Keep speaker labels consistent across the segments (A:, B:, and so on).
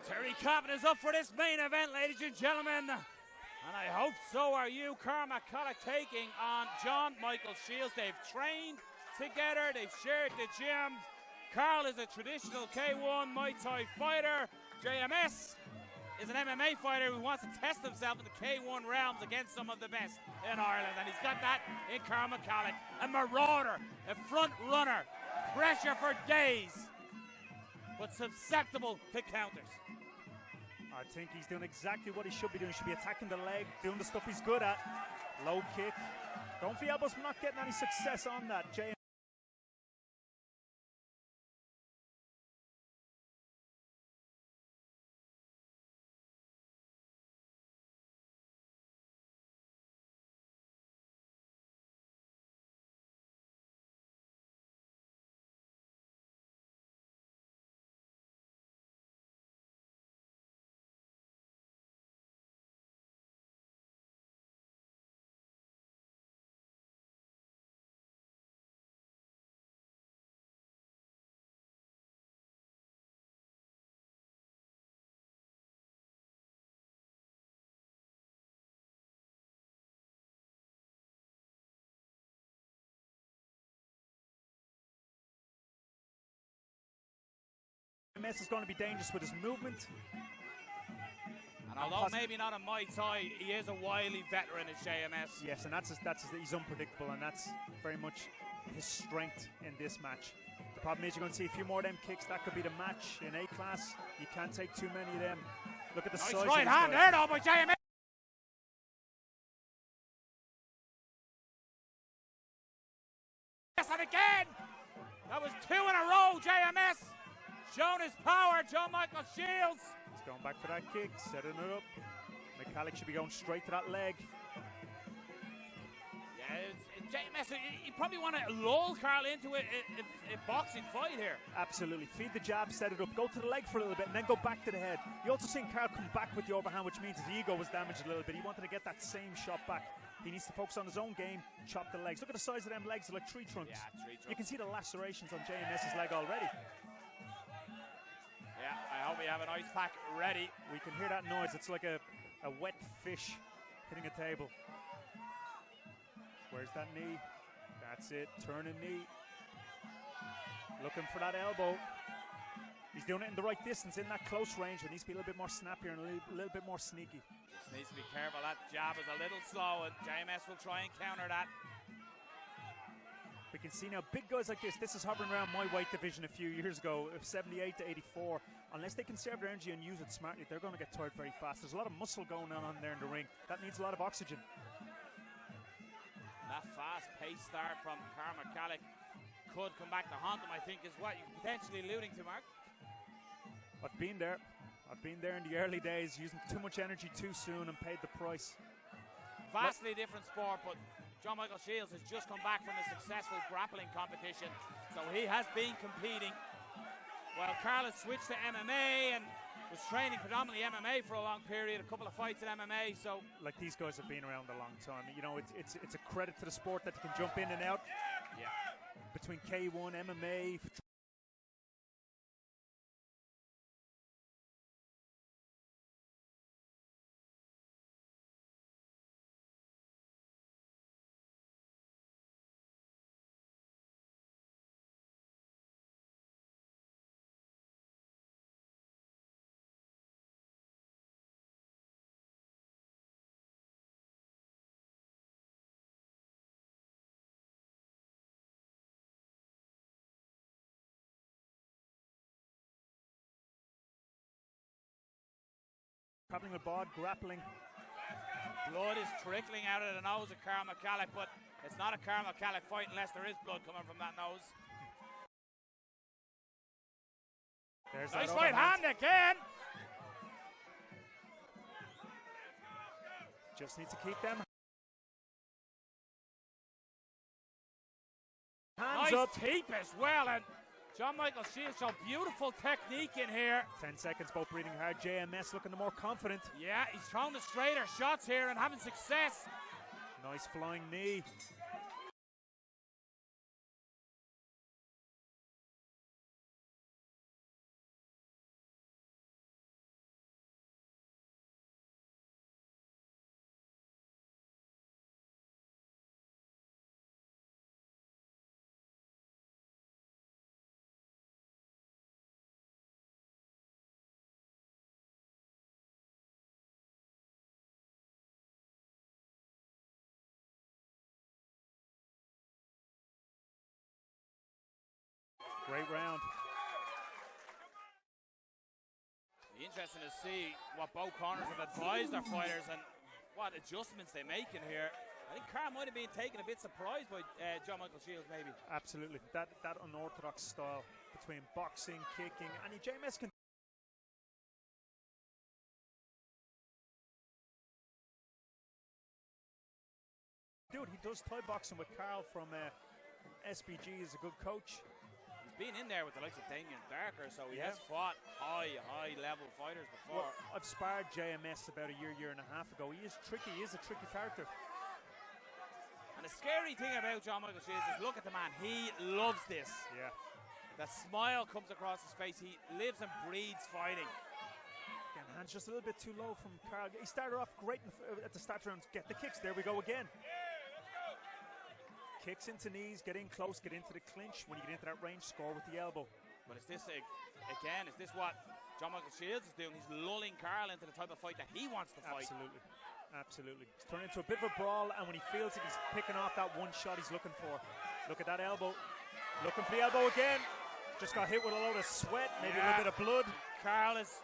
A: Terry Coffin is up for this main event, ladies and gentlemen. And I hope so are you. Karl McCalling taking on John Shiels. They've trained together. They've shared the gym. Karl is a traditional K1 Muay Thai fighter. JMS is an MMA fighter who wants to test himself in the K1 realms against some of the best in Ireland. And he's got that in Karl McCalling. A marauder, a front runner. Pressure for days, but susceptible to counters.
B: I think he's doing exactly what he should be doing. He should be attacking the leg, doing the stuff he's good at. Low kick. Going for the elbows, not getting any success on that. JMS is going to be dangerous with his movement.
A: And although maybe not a Muay Thai, he is a wily veteran as JMS.
B: Yes, and he's unpredictable, and that's very much his strength in this match. The problem is you're going to see a few more of them kicks. That could be the match in A class. You can't take too many of them. Look at the size.
A: Right hand there though by JMS. And again, that was 2 in a row. JMS shown his power. John Shiels.
B: He's going back for that kick, setting it up. McCalling should be going straight to that leg.
A: Yeah, JMS, you probably want to lull Karl into a boxing fight here.
B: Absolutely. Feed the jab, set it up, go to the leg for a little bit, and then go back to the head. You also seen Karl come back with the overhand, which means his ego was damaged a little bit. He wanted to get that same shot back. He needs to focus on his own game, chop the legs. Look at the size of them legs, they're like tree trunks.
A: Yeah, tree trunks.
B: You can see the lacerations on JMS's leg already.
A: Yeah, I hope we have an ice pack ready.
B: We can hear that noise. It's like a wet fish hitting a table. Where's that knee? That's it. Turning knee. Looking for that elbow. He's doing it in the right distance, in that close range. It needs to be a little bit more snappier and a little bit more sneaky.
A: Just needs to be careful. That jab is a little slow, and JMS will try and counter that.
B: We can see now big guys like this is hovering around my weight division a few years ago, 78 to 84. Unless they conserve their energy and use it smartly, they're going to get tired very fast. There's a lot of muscle going on there in the ring. That needs a lot of oxygen.
A: That fast-paced start from Karl McCalling could come back to haunt him, I think, is what you're potentially alluding to, Mark.
B: I've been there. I've been there in the early days, using too much energy too soon and paid the price.
A: Vastly different sport, but John Shiels has just come back from a successful grappling competition, so he has been competing. While Karl has switched to MMA and was training predominantly MMA for a long period, a couple of fights in MMA, so...
B: Like, these guys have been around a long time. You know, it's a credit to the sport that they can jump in and out.
A: Yeah.
B: Between K1, MMA... Grappling with Bod, grappling.
A: Blood is trickling out of the nose of Karl McCalling, but it's not a Karl McCalling fight unless there is blood coming from that nose.
B: There's
A: nice
B: that
A: right hand again.
B: Just needs to keep them hands
A: nice
B: up.
A: Teep as well, and John Shiels showed beautiful technique in here.
B: 10 seconds, both breathing hard. JMS looking the more confident.
A: Yeah, he's throwing the straighter shots here and having success.
B: Nice flying knee. Great round.
A: Be interesting to see what both corners have advised their fighters and what adjustments they make in here. I think Karl might have been taken a bit surprised by John Michael Shiels, maybe.
B: Absolutely. That unorthodox style between boxing, kicking, and JMS can do it. He does Thai boxing with Karl from SBG. Is a good coach.
A: He's been in there with the likes of Damien Darker, so he has fought high level fighters before.
B: Well, I've sparred JMS about a year and a half ago. He is tricky. He is a tricky character.
A: And the scary thing about John Michael Shiels is look at the man. He loves this.
B: Yeah.
A: The smile comes across his face. He lives and breathes fighting.
B: Again, hands just a little bit too low from Karl. He started off great at the start round. Get the kicks. There we go again. Kicks into knees, get in close, get into the clinch. When you get into that range, score with the elbow.
A: But is this, again, is this what John Michael Shiels is doing? He's lulling Karl into the type of fight that he wants to fight.
B: Absolutely. Absolutely. It's turned into a bit of a brawl, and when he feels it, he's picking off that one shot he's looking for. Look at that elbow. Looking for the elbow again. Just got hit with a load of sweat, maybe a little bit of blood.
A: Karl is...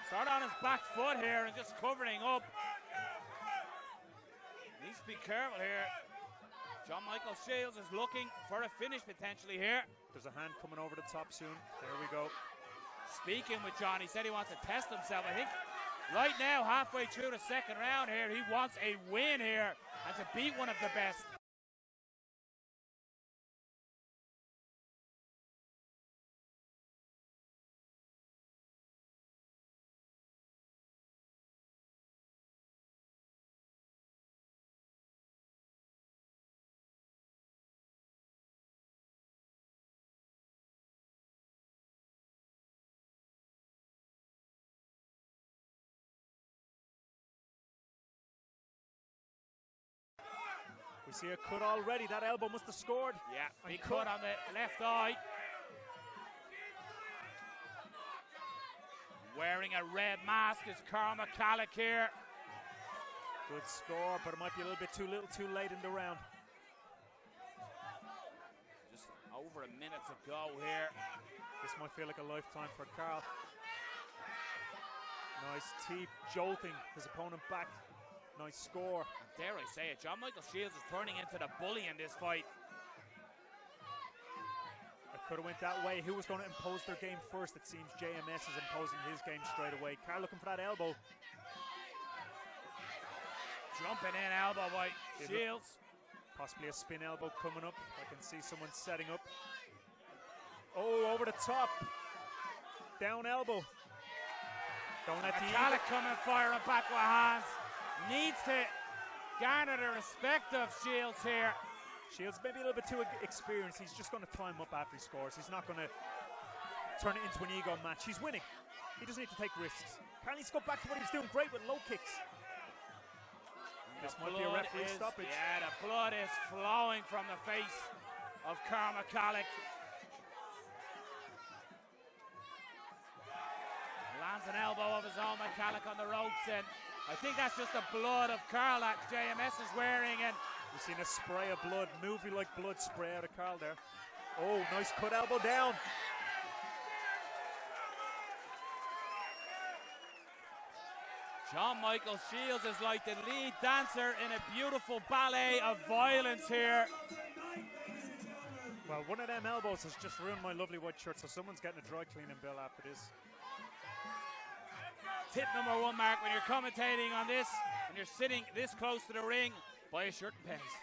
A: Start on his back foot here and just covering up. Needs to be careful here. John Michael Shiels is looking for a finish potentially here.
B: There's a hand coming over the top soon. There we go.
A: Speaking with John, he said he wants to test himself. I think right now, halfway through the second round here, he wants a win here and to beat one of the best.
B: We see a cut already. That elbow must have scored.
A: Yeah, big cut on the left eye. Wearing a red mask is Karl McCalling here.
B: Good score, but it might be a little bit too late in the round.
A: Just over a minute to go here.
B: This might feel like a lifetime for Karl. Nice teep, jolting his opponent back. Nice score.
A: Dare I say it, John Michael Shiels is turning into the bully in this fight.
B: It could have went that way. Who was going to impose their game first? It seems JMS is imposing his game straight away. Karl looking for that elbow.
A: Jumping in elbow by Shiels.
B: Possibly a spin elbow coming up. I can see someone setting up. Oh, over the top. Down elbow. Don't let
A: McCalling coming firing back with hands. Needs to garner the respect of Shiels here.
B: Shiels maybe a little bit too experienced. He's just going to climb up after he scores. He's not going to turn it into an ego match. He's winning. He doesn't need to take risks. Karl needs to go back to what he was doing great with low kicks. This might be a referee stoppage.
A: Yeah, the blood is flowing from the face of Karl McCalling. Lands an elbow of his own, McCalling on the ropes, and I think that's just the blood of Karl that JMS is wearing. And
B: we've seen a spray of blood, movie-like blood spray out of Karl there. Oh, nice cut elbow down.
A: John Michael Shiels is like the lead dancer in a beautiful ballet of violence here.
B: Well, one of them elbows has just ruined my lovely white shirt, so someone's getting a dry cleaning bill after this.
A: Tip number one, Mark, when you're commentating on this, when you're sitting this close to the ring, buy a shirt and pennies.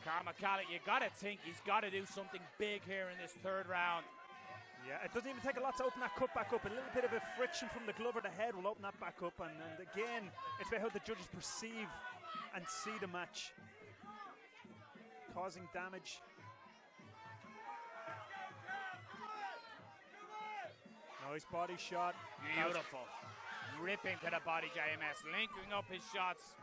A: Karl McCalling, you got to think he's got to do something big here in this third round.
B: Yeah, it doesn't even take a lot to open that cut back up. A little bit of a friction from the glove or the head will open that back up. And again, it's about how the judges perceive and see the match. Causing damage. Nice body shot.
A: Beautiful. Ripping to the body, JMS. Linking up his shots.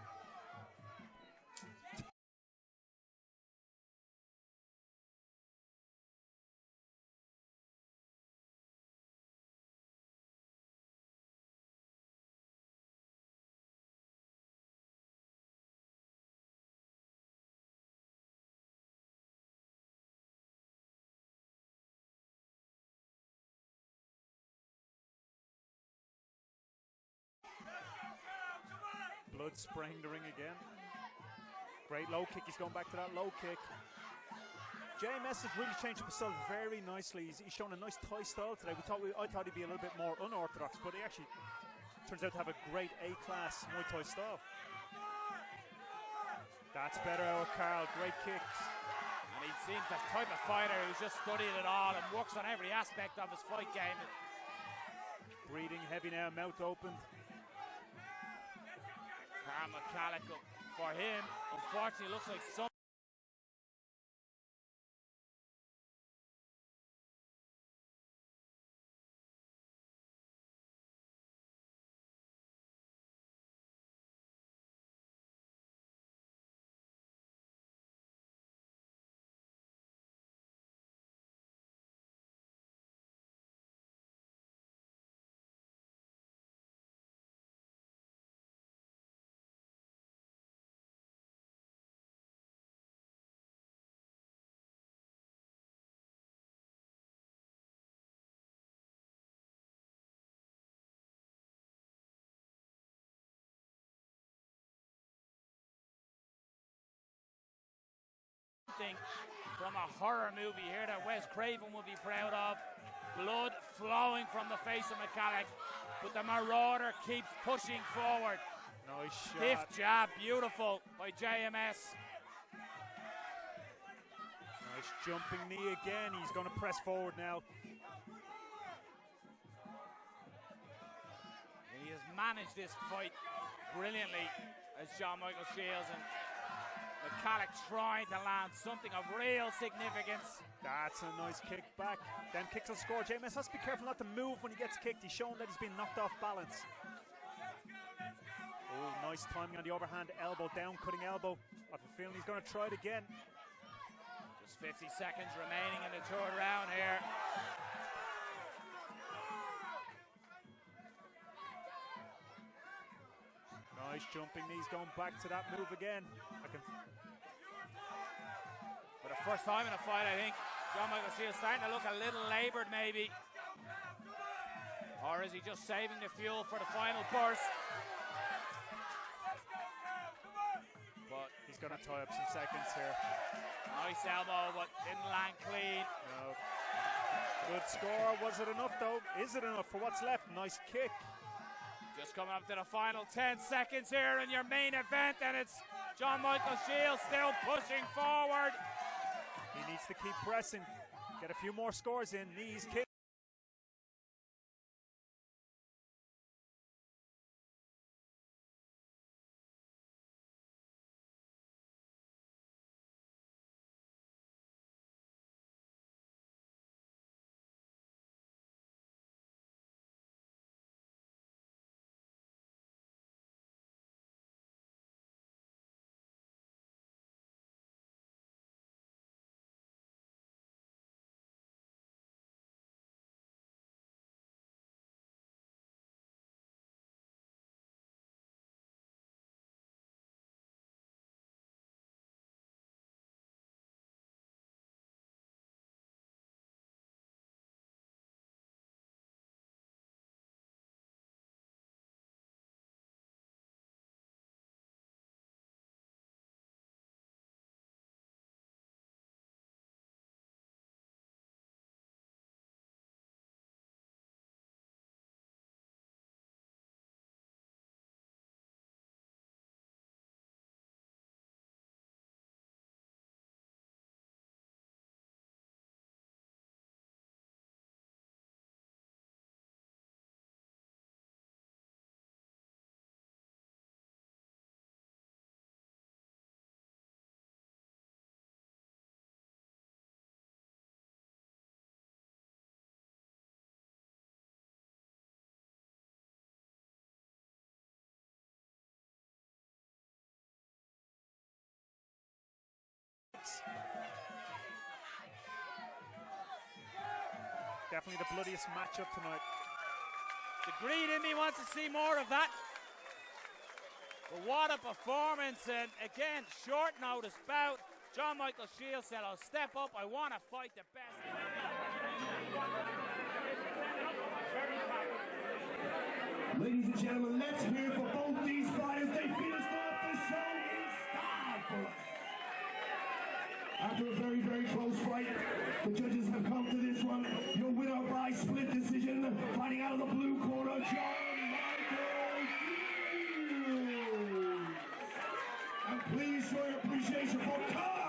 B: Blood spraying the ring again. Great low kick. He's going back to that low kick. JMS has really changed himself very nicely. He's shown a nice Thai style today. I thought he'd be a little bit more unorthodox, but he actually turns out to have a great A-class Muay Thai style. That's better out of Karl. Great kicks.
A: And he seems the type of fighter who's just studied it all and works on every aspect of his fight game.
B: Breathing heavy now, mouth open.
A: Karl McCalling, for him, unfortunately, looks like some. From a horror movie here that Wes Craven will be proud of. Blood flowing from the face of McCalling, but the Marauder keeps pushing forward.
B: Nice shot.
A: Stiff jab, beautiful by JMS.
B: Nice jumping knee again. He's going to press forward now.
A: He has managed this fight brilliantly as John Michael Shiels, and McCalling trying to land something of real significance.
B: That's a nice kick back. Then kicks will score. JMS has to be careful not to move when he gets kicked. He's shown that he's been knocked off balance. Oh, nice timing on the overhand elbow. Down cutting elbow. I have a feeling he's going to try it again.
A: Just 50 seconds remaining in the third round here.
B: Nice jumping knees, going back to that move again.
A: For the first time in a fight, I think John Michael Shiels starting to look a little laboured maybe. Or is he just saving the fuel for the final burst? But
B: he's going to tie up some seconds here.
A: Nice elbow, but didn't land clean.
B: No. Good score. Was it enough though? Is it enough for what's left? Nice kick.
A: Just coming up to the final 10 seconds here in your main event, and it's John Michael Shiels still pushing forward.
B: He needs to keep pressing, get a few more scores in. Knees, kicks. Definitely the bloodiest matchup tonight.
A: The greed in me wants to see more of that. But what a performance, and again, short notice bout. John Michael Shiels said, I'll step up, I want to fight the best.
C: Ladies and gentlemen, let's hear it for both these fighters. They finished off the show in style for us. After a very, very close fight, the judges have come to this one. Your winner by split decision, fighting out of the blue corner, John Michael Shiels. And please show your appreciation for Karl